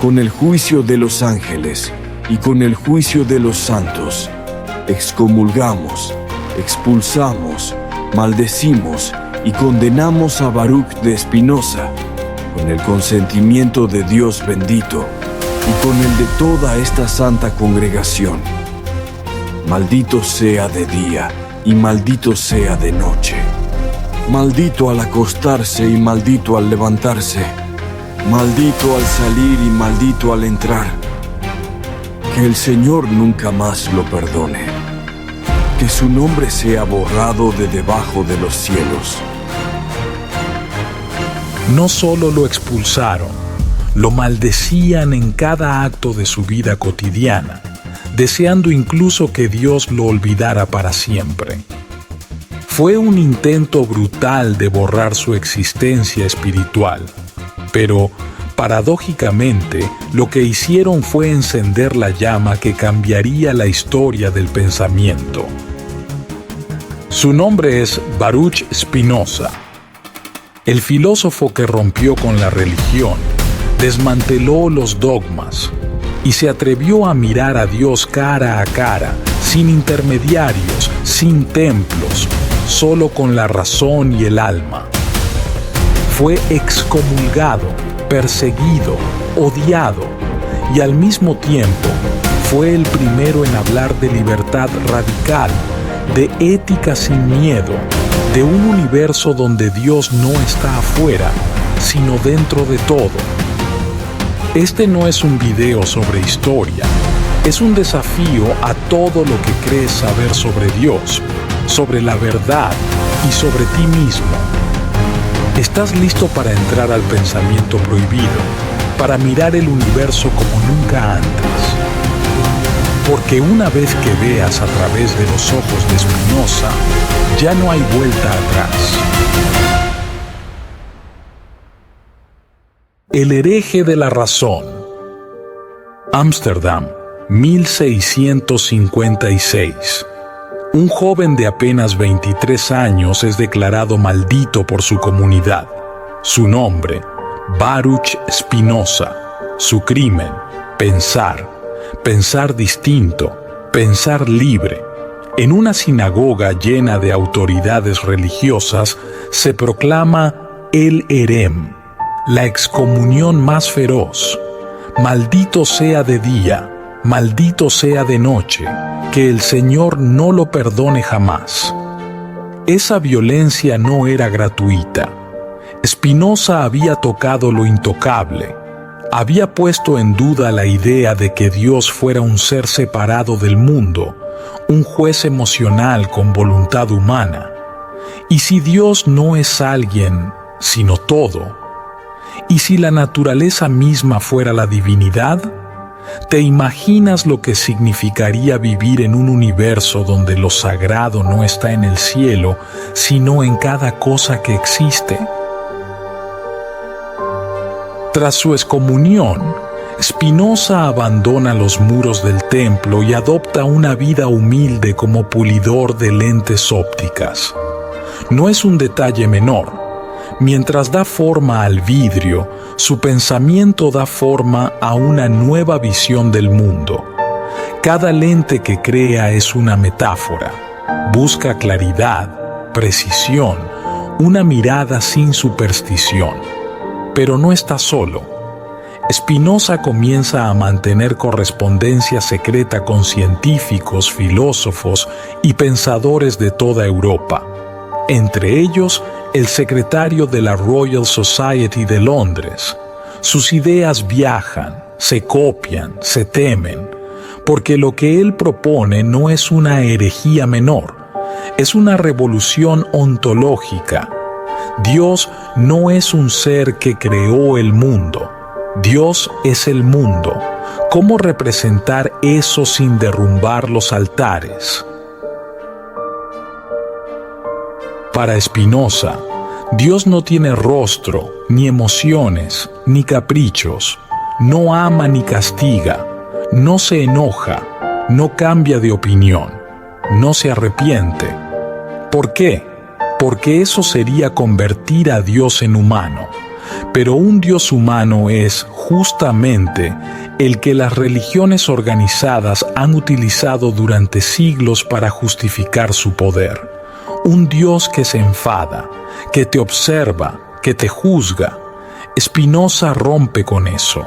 con el juicio de los ángeles y con el juicio de los santos, excomulgamos, expulsamos, maldecimos y condenamos a Baruch de Spinoza, con el consentimiento de Dios bendito y con el de toda esta santa congregación. Maldito sea de día y maldito sea de noche. Maldito al acostarse y maldito al levantarse. Maldito al salir y maldito al entrar. Que el Señor nunca más lo perdone. Que su nombre sea borrado de debajo de los cielos. No solo lo expulsaron, lo maldecían en cada acto de su vida cotidiana, deseando incluso que Dios lo olvidara para siempre. Fue un intento brutal de borrar su existencia espiritual, pero, paradójicamente, lo que hicieron fue encender la llama que cambiaría la historia del pensamiento. Su nombre es Baruch Spinoza, el filósofo que rompió con la religión, desmanteló los dogmas y se atrevió a mirar a Dios cara a cara, sin intermediarios, sin templos, solo con la razón y el alma. Fue excomulgado, perseguido, odiado, y al mismo tiempo fue el primero en hablar de libertad radical, de ética sin miedo, de un universo donde Dios no está afuera, sino dentro de todo. Este no es un video sobre historia, es un desafío a todo lo que crees saber sobre Dios, sobre la verdad y sobre ti mismo. ¿Estás listo para entrar al pensamiento prohibido, para mirar el universo como nunca antes? Porque una vez que veas a través de los ojos de Spinoza, ya no hay vuelta atrás. El hereje de la razón. Ámsterdam, 1656. Un joven de apenas 23 años es declarado maldito por su comunidad. Su nombre, Baruch Spinoza. Su crimen, pensar distinto, pensar libre. En una sinagoga llena de autoridades religiosas se proclama el herem, la excomunión más feroz. Maldito sea de día, maldito sea de noche, que el Señor no lo perdone jamás. Esa violencia no era gratuita. Spinoza había tocado lo intocable. Había puesto en duda la idea de que Dios fuera un ser separado del mundo, un juez emocional con voluntad humana. ¿Y si Dios no es alguien, sino todo? ¿Y si la naturaleza misma fuera la divinidad? ¿Te imaginas lo que significaría vivir en un universo donde lo sagrado no está en el cielo, sino en cada cosa que existe? Tras su excomunión, Spinoza abandona los muros del templo y adopta una vida humilde como pulidor de lentes ópticas. No es un detalle menor. Mientras da forma al vidrio, su pensamiento da forma a una nueva visión del mundo. Cada lente que crea es una metáfora. Busca claridad, precisión, una mirada sin superstición. Pero no está solo. Spinoza comienza a mantener correspondencia secreta con científicos, filósofos y pensadores de toda Europa. Entre ellos, el secretario de la Royal Society de Londres. Sus ideas viajan, se copian, se temen, porque lo que él propone no es una herejía menor, es una revolución ontológica. Dios no es un ser que creó el mundo. Dios es el mundo. ¿Cómo representar eso sin derrumbar los altares? Para Spinoza, Dios no tiene rostro, ni emociones, ni caprichos. No ama ni castiga. No se enoja. No cambia de opinión. No se arrepiente. ¿Por qué? Porque eso sería convertir a Dios en humano. Pero un Dios humano es justamente el que las religiones organizadas han utilizado durante siglos para justificar su poder. Un Dios que se enfada, que te observa, que te juzga. Spinoza rompe con eso.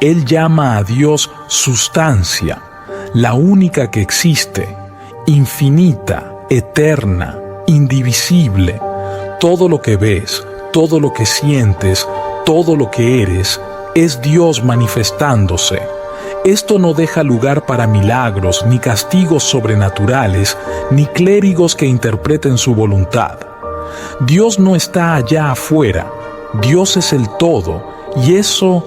Él llama a Dios sustancia, la única que existe, infinita, eterna, indivisible. Todo lo que ves, todo lo que sientes, todo lo que eres, es Dios manifestándose. Esto no deja lugar para milagros, ni castigos sobrenaturales, ni clérigos que interpreten su voluntad. Dios no está allá afuera, Dios es el todo, y eso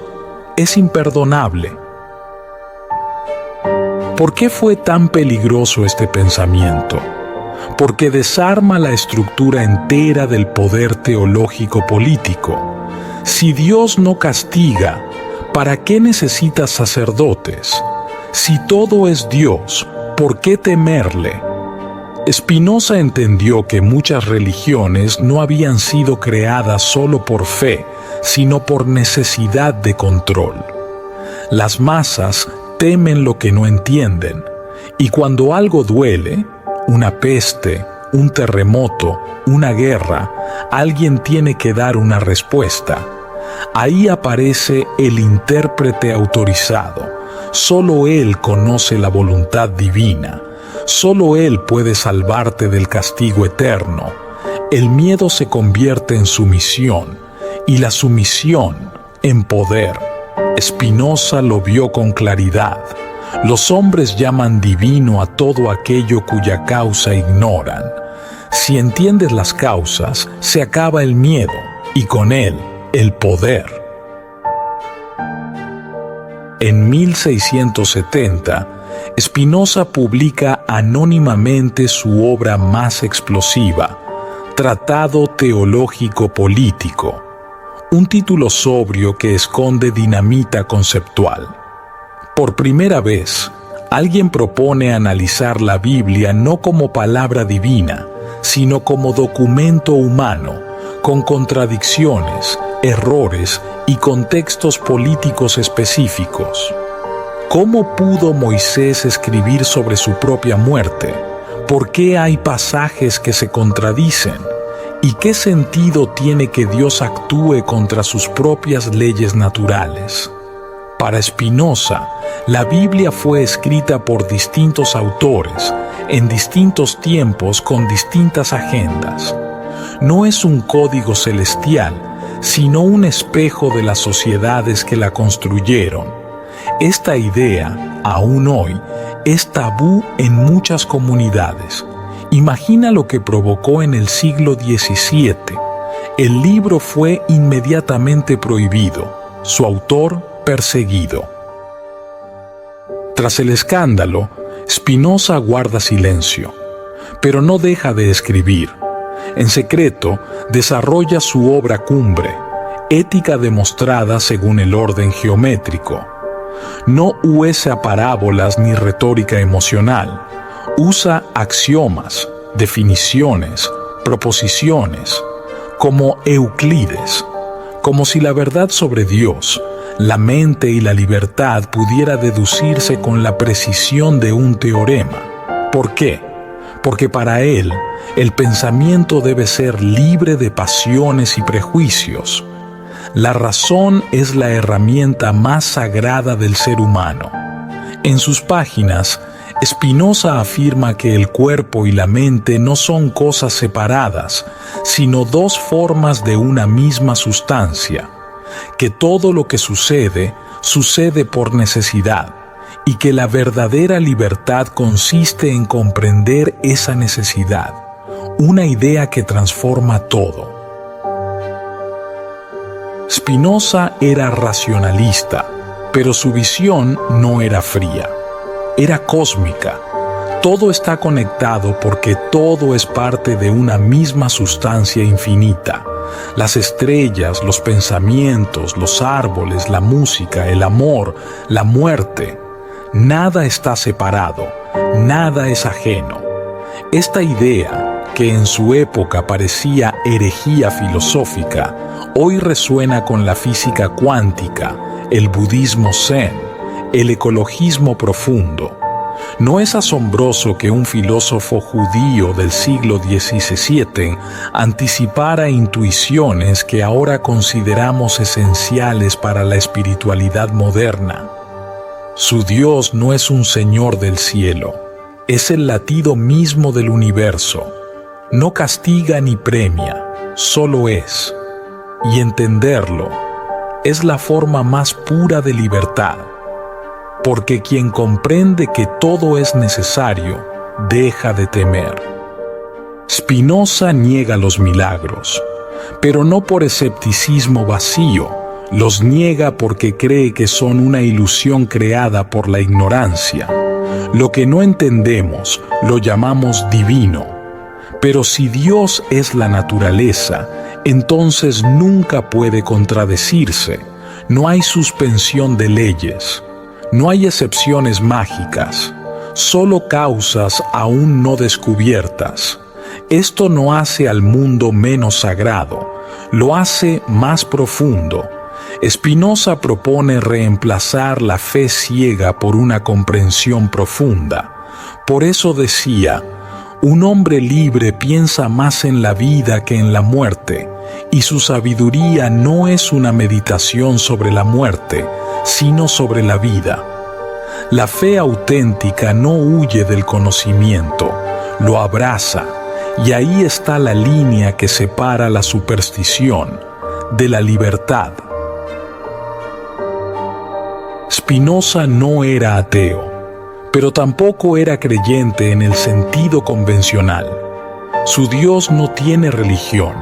es imperdonable. ¿Por qué fue tan peligroso este pensamiento? Porque desarma la estructura entera del poder teológico político. Si Dios no castiga, ¿para qué necesitas sacerdotes? Si todo es Dios, ¿por qué temerle? Spinoza entendió que muchas religiones no habían sido creadas solo por fe, sino por necesidad de control. Las masas temen lo que no entienden, y cuando algo duele, una peste, un terremoto, una guerra, alguien tiene que dar una respuesta. Ahí aparece el intérprete autorizado. Solo Él conoce la voluntad divina. Solo Él puede salvarte del castigo eterno. El miedo se convierte en sumisión y la sumisión en poder. Spinoza lo vio con claridad. Los hombres llaman divino a todo aquello cuya causa ignoran. Si entiendes las causas, se acaba el miedo y con él el poder. En 1670, Spinoza publica anónimamente su obra más explosiva, Tratado Teológico Político, un título sobrio que esconde dinamita conceptual. Por primera vez, alguien propone analizar la Biblia no como palabra divina, sino como documento humano, con contradicciones, errores y contextos políticos específicos. ¿Cómo pudo Moisés escribir sobre su propia muerte? ¿Por qué hay pasajes que se contradicen? ¿Y qué sentido tiene que Dios actúe contra sus propias leyes naturales? Para Spinoza, la Biblia fue escrita por distintos autores, en distintos tiempos con distintas agendas. No es un código celestial, sino un espejo de las sociedades que la construyeron. Esta idea, aún hoy, es tabú en muchas comunidades. Imagina lo que provocó en el siglo XVII. El libro fue inmediatamente prohibido, su autor perseguido. Tras el escándalo, Spinoza guarda silencio, pero no deja de escribir. En secreto, desarrolla su obra cumbre, Ética demostrada según el orden geométrico. No usa parábolas ni retórica emocional. Usa axiomas, definiciones, proposiciones, como Euclides, como si la verdad sobre Dios, la mente y la libertad pudiera deducirse con la precisión de un teorema. ¿Por qué? Porque para él, el pensamiento debe ser libre de pasiones y prejuicios. La razón es la herramienta más sagrada del ser humano. En sus páginas, Spinoza afirma que el cuerpo y la mente no son cosas separadas, sino dos formas de una misma sustancia, que todo lo que sucede, sucede por necesidad, y que la verdadera libertad consiste en comprender esa necesidad, una idea que transforma todo. Spinoza era racionalista, pero su visión no era fría, era cósmica. Todo está conectado porque todo es parte de una misma sustancia infinita. Las estrellas, los pensamientos, los árboles, la música, el amor, la muerte. Nada está separado, nada es ajeno. Esta idea, que en su época parecía herejía filosófica, hoy resuena con la física cuántica, el budismo zen, el ecologismo profundo. No es asombroso que un filósofo judío del siglo XVII anticipara intuiciones que ahora consideramos esenciales para la espiritualidad moderna. Su Dios no es un Señor del cielo, es el latido mismo del universo. No castiga ni premia, solo es. Y entenderlo es la forma más pura de libertad. Porque quien comprende que todo es necesario, deja de temer. Spinoza niega los milagros, pero no por escepticismo vacío, los niega porque cree que son una ilusión creada por la ignorancia. Lo que no entendemos lo llamamos divino, pero si Dios es la naturaleza, entonces nunca puede contradecirse, no hay suspensión de leyes. No hay excepciones mágicas, solo causas aún no descubiertas. Esto no hace al mundo menos sagrado, lo hace más profundo. Spinoza propone reemplazar la fe ciega por una comprensión profunda. Por eso decía, un hombre libre piensa más en la vida que en la muerte, y su sabiduría no es una meditación sobre la muerte, sino sobre la vida. La fe auténtica no huye del conocimiento, lo abraza, y ahí está la línea que separa la superstición de la libertad. Spinoza no era ateo, pero tampoco era creyente en el sentido convencional. Su Dios no tiene religión,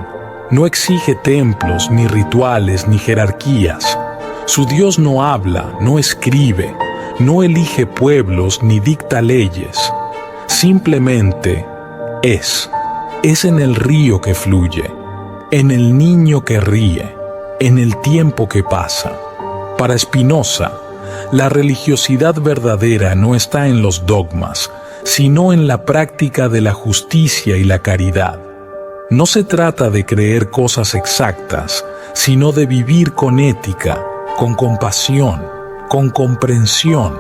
no exige templos, ni rituales, ni jerarquías. Su Dios no habla, no escribe, no elige pueblos ni dicta leyes. Simplemente es. Es en el río que fluye, en el niño que ríe, en el tiempo que pasa. Para Spinoza, la religiosidad verdadera no está en los dogmas, sino en la práctica de la justicia y la caridad. No se trata de creer cosas exactas, sino de vivir con ética, con compasión, con comprensión.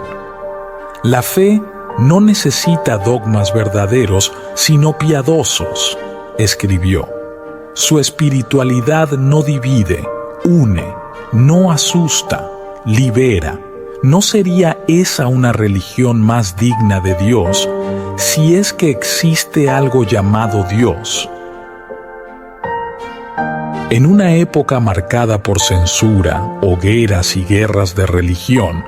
La fe no necesita dogmas verdaderos, sino piadosos, escribió. Su espiritualidad no divide, une, no asusta, libera. ¿No sería esa una religión más digna de Dios si es que existe algo llamado Dios? En una época marcada por censura, hogueras y guerras de religión,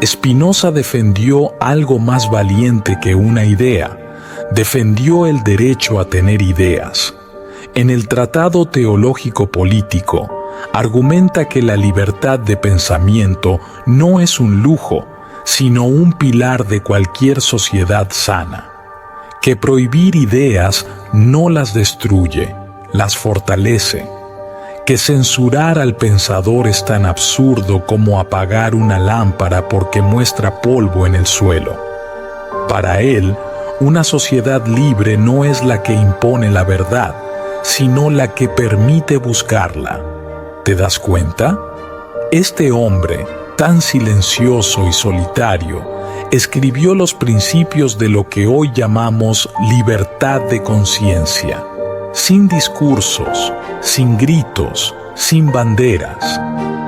Spinoza defendió algo más valiente que una idea. Defendió el derecho a tener ideas. En el Tratado Teológico Político, argumenta que la libertad de pensamiento no es un lujo, sino un pilar de cualquier sociedad sana. Que prohibir ideas no las destruye, las fortalece. Que censurar al pensador es tan absurdo como apagar una lámpara porque muestra polvo en el suelo. Para él, una sociedad libre no es la que impone la verdad, sino la que permite buscarla. ¿Te das cuenta? Este hombre, tan silencioso y solitario, escribió los principios de lo que hoy llamamos libertad de conciencia. Sin discursos, sin gritos, sin banderas,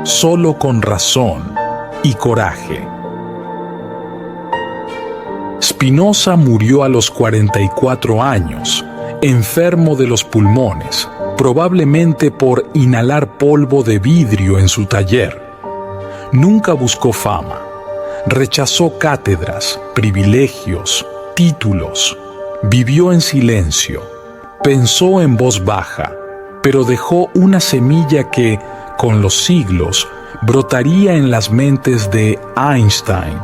solo con razón y coraje. Spinoza murió a los 44 años, enfermo de los pulmones, probablemente por inhalar polvo de vidrio en su taller. Nunca buscó fama, rechazó cátedras, privilegios, títulos, vivió en silencio, pensó en voz baja, pero dejó una semilla que, con los siglos, brotaría en las mentes de Einstein,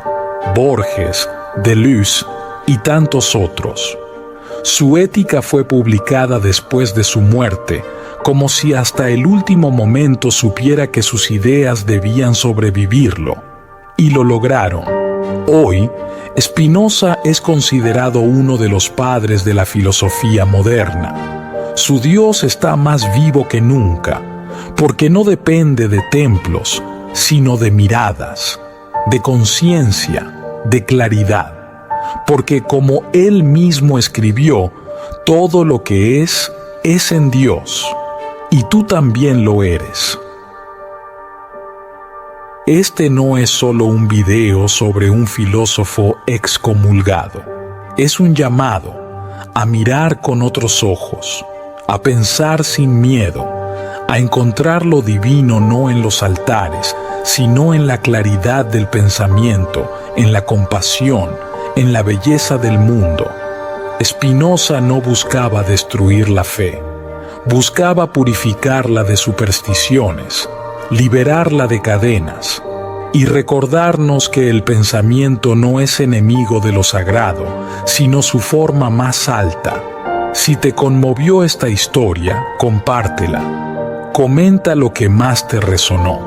Borges, Deleuze y tantos otros. Su ética fue publicada después de su muerte, como si hasta el último momento supiera que sus ideas debían sobrevivirlo. Y lo lograron. Hoy, Spinoza es considerado uno de los padres de la filosofía moderna. Su Dios está más vivo que nunca. porque no depende de templos, sino de miradas, de conciencia, de claridad, porque como Él mismo escribió, todo lo que es en Dios, y tú también lo eres. Este no es solo un video sobre un filósofo excomulgado, es un llamado a mirar con otros ojos, a pensar sin miedo, a encontrar lo divino no en los altares, sino en la claridad del pensamiento, en la compasión, en la belleza del mundo. Spinoza no buscaba destruir la fe, buscaba purificarla de supersticiones, liberarla de cadenas y recordarnos que el pensamiento no es enemigo de lo sagrado, sino su forma más alta. Si te conmovió esta historia, compártela. Comenta lo que más te resonó.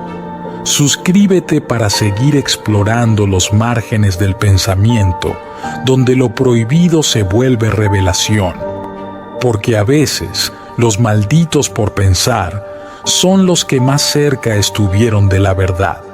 Suscríbete para seguir explorando los márgenes del pensamiento, donde lo prohibido se vuelve revelación. Porque a veces, los malditos por pensar son los que más cerca estuvieron de la verdad.